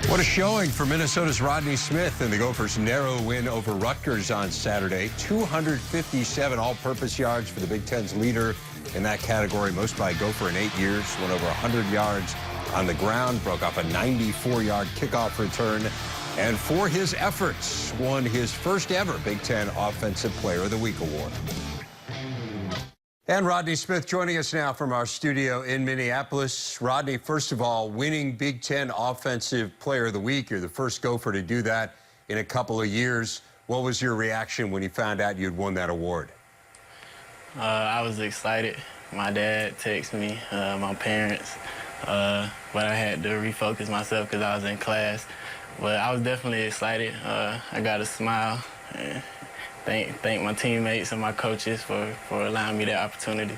What a showing for Minnesota's Rodney Smith and the Gophers' narrow win over Rutgers on Saturday. 257 all-purpose yards for the Big Ten's leader in that category, most by a Gopher in 8 years. Went over 100 yards on the ground, broke off a 94-yard kickoff return, and for his efforts, won his first ever Big Ten Offensive Player of the Week award. And Rodney Smith joining us now from our studio in Minneapolis. Rodney, first of all, winning Big Ten Offensive Player of the Week. You're the first Gopher to do that in a couple of years. What was your reaction when you found out you'd won that award? I was excited. My dad texted me, my parents, but I had to refocus myself because I was in class. But I was definitely excited. I got a smile. And thank my teammates and my coaches for allowing me that opportunity.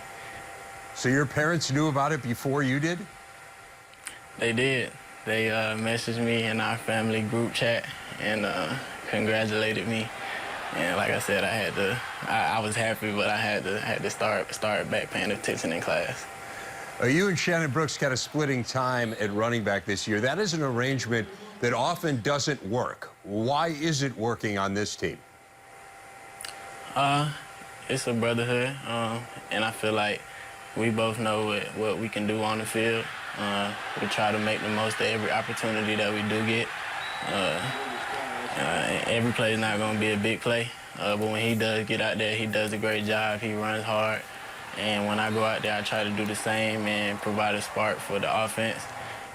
So your parents knew about it before you did? They did. They messaged me in our family group chat and congratulated me. And like I said, I was happy, but I had to start back paying attention in class. You and Shannon Brooks got a splitting time at running back this year. That is an arrangement that often doesn't work. Why is it working on this team? It's a brotherhood, and I feel like we both know what we can do on the field. We try to make the most of every opportunity that we do get. Every play is not going to be a big play, but when he does get out there, he does a great job. He runs hard, and when I go out there, I try to do the same and provide a spark for the offense.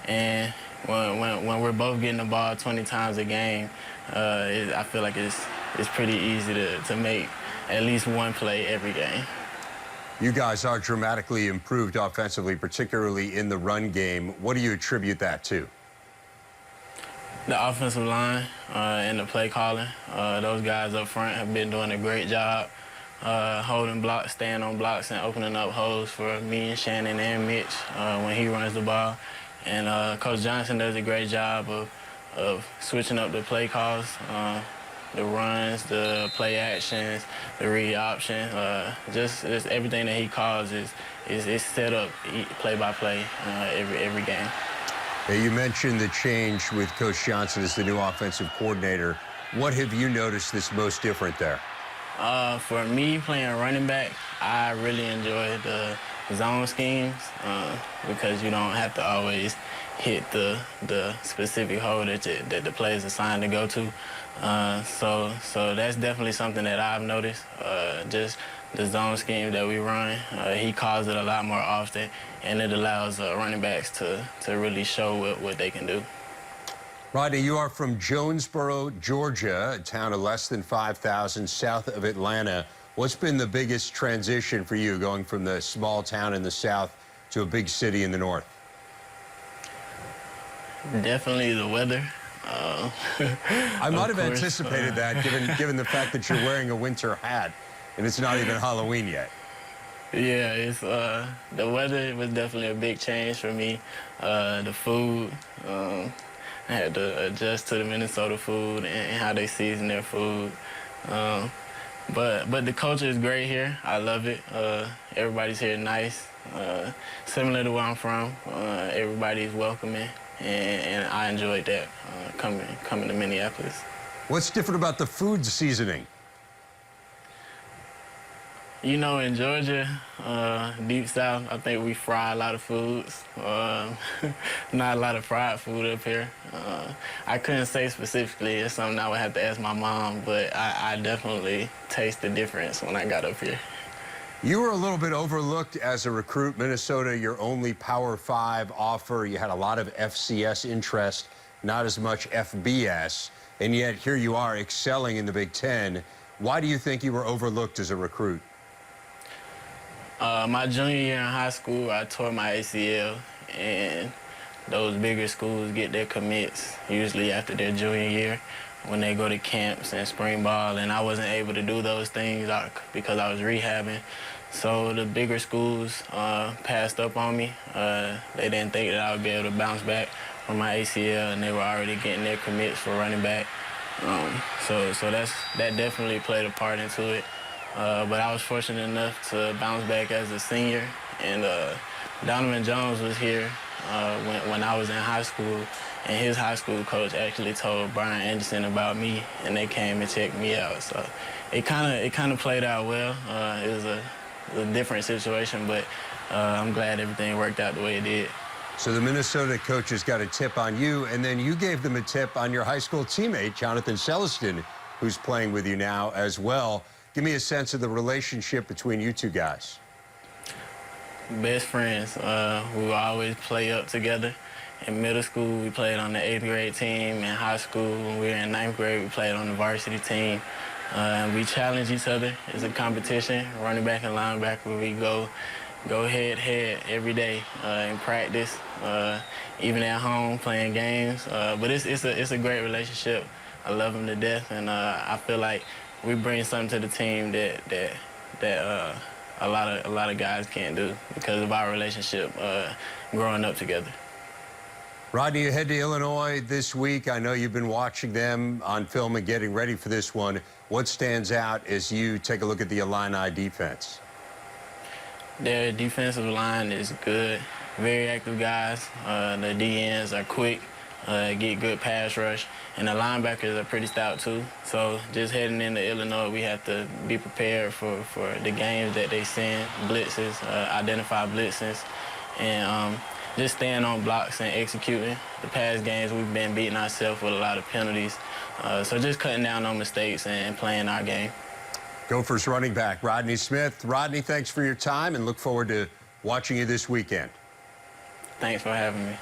And when we're both getting the ball 20 times a game, I feel like it's pretty easy to make at least one play every game. You guys are dramatically improved offensively, particularly in the run game. What do you attribute that to? The offensive line and the play calling. Those guys up front have been doing a great job holding blocks, staying on blocks, and opening up holes for me and Shannon and Mitch when he runs the ball. And Coach Johnson does a great job of switching up the play calls. The runs, the play actions, the read option, just everything that he calls is set up play by play every game. You mentioned the change with Coach Johnson as the new offensive coordinator. What have you noticed that's most different there? For me, playing running back, I really enjoy the zone schemes because you don't have to always hit the specific hole that the play is assigned to go to. So that's definitely something that I've noticed. Just the zone scheme that we run, he calls it a lot more often, and it allows running backs to really show what they can do. Rodney, you are from Jonesboro, Georgia, a town of less than 5,000 south of Atlanta. What's been the biggest transition for you going from the small town in the south to a big city in the north? Definitely the weather. I might have anticipated that, given the fact that you're wearing a winter hat and it's not even Halloween yet. Yeah, it's the weather was definitely a big change for me. The food, I had to adjust to the Minnesota food and how they season their food. But the culture is great here. I love it. Everybody's here nice. Similar to where I'm from, everybody's welcoming. And I enjoyed that coming to Minneapolis. What's different about the food seasoning? You know, in Georgia, deep south, I think we fry a lot of foods. Not a lot of fried food up here. I couldn't say specifically. It's something I would have to ask my mom, but I definitely taste the difference when I got up here. You were a little bit overlooked as a recruit. Minnesota, your only Power 5 offer. You had a lot of FCS interest, not as much FBS, and yet here you are excelling in the Big Ten. Why do you think you were overlooked as a recruit? My junior year in high school, I tore my ACL, and those bigger schools get their commits usually after their junior year when they go to camps and spring ball, and I wasn't able to do those things because I was rehabbing. So the bigger schools passed up on me. They didn't think that I would be able to bounce back from my ACL, and they were already getting their commits for running back. So that definitely played a part into it. But I was fortunate enough to bounce back as a senior, and Donovan Jones was here when I was in high school, and his high school coach actually told Brian Anderson about me, and they came and checked me out. So it kind of played out well. It was a different situation, but I'm glad everything worked out the way it did. So the Minnesota coaches got a tip on you, and then you gave them a tip on your high school teammate, Jonathan Celestin, who's playing with you now as well. Give me a sense of the relationship between you two guys. Best friends. We would always play up together. In middle school, we played on the 8th grade team. In high school, when we were in 9th grade, we played on the varsity team. We challenge each other. It's a competition. Running back and linebacker, we go head-to-head every day in practice, even at home playing games. But it's a great relationship. I love him to death, and I feel like we bring something to the team that a lot of guys can't do because of our relationship growing up together. Rodney, you head to Illinois this week. I know you've been watching them on film and getting ready for this one. What stands out as you take a look at the Illini defense? Their defensive line is good. Very active guys. The DNs are quick, get good pass rush, and the linebackers are pretty stout too. So just heading into Illinois, we have to be prepared for the games that they send, blitzes, identify blitzes, and just staying on blocks and executing. The past games, we've been beating ourselves with a lot of penalties. So just cutting down on mistakes and playing our game. Gophers running back Rodney Smith. Rodney, thanks for your time and look forward to watching you this weekend. Thanks for having me.